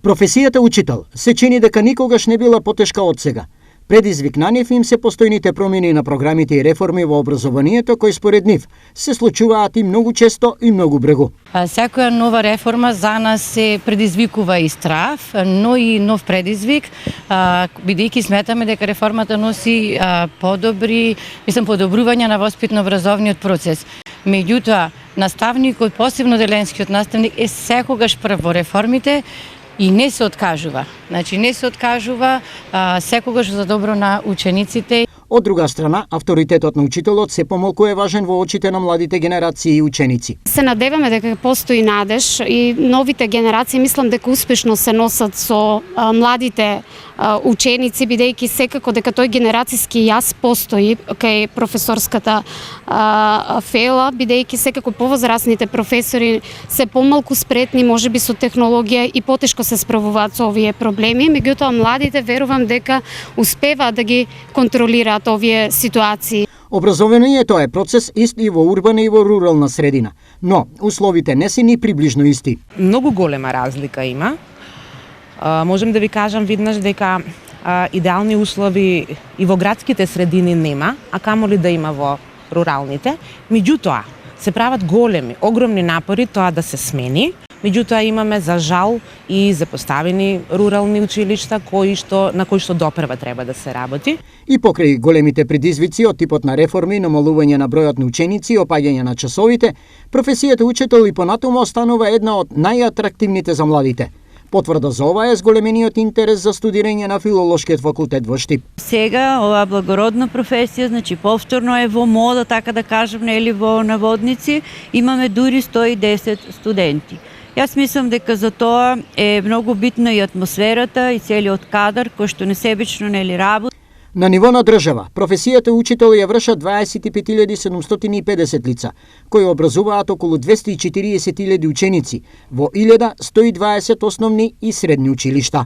Професијата учител се чини дека никогаш не била потешка од сега. Предизвик на нив им се постојните промени на програмите и реформи во образованието кои според нив се случуваат и многу често и многу брегу. Секоја нова реформа за нас се предизвикува и страв, но и нов предизвик, бидејќи сметаме дека реформата носи подобрување на воспитно-образовниот процес. Меѓутоа, наставникот, посебно деленскиот наставник, е секогаш прв во реформите и не се откажува. Значи не се откажува секогаш за добро на учениците. Од друга страна, авторитетот на учителот се помалку е важен во очите на младите генерации и ученици. Се надеваме дека постои надеж и новите генерации мислам дека успешно се носат со младите ученици, бидејќи секако дека тој генерацијски јас постои кај професорската фела, бидејќи секако повозрасните професори се помалку спретни, можеби со технологија и потешко се справуваат со овие проблеми, меѓутоа младите верувам дека успеваат да ги контролираат овие ситуации. Образованието е процес ист и во урбана и во рурална средина, но условите не се ни приближно исти. Многу голема разлика има. Можем да ви кажам виднаш дека идеални услови и во градските средини нема, а камоли да има во руралните. Меѓутоа, се прават огромни напори тоа да се смени. Меѓутоа имаме за жал и запоставени рурални училишта на кои што допрва треба да се работи. И покрај големите предизвици од типот на реформи, намалување на бројот на ученици и опаѓање на часовите, професијата учител и понатаму останува една од најатрактивните за младите. Потврда за ова е зголемениот интерес за студирање на филолошкиот факултет во Штип. Сега оваа благородна професија, значи повторно е во мода, така да кажем, нели во наводници, имаме дури 110 студенти. Јас мислам дека за тоа е многу битна и атмосферата и целиот кадар кој што несебично нели работи. На ниво на држава, професијата учител ја вршат 25.750 лица, кои образуваат околу 240.000 ученици во 1120 основни и средни училишта.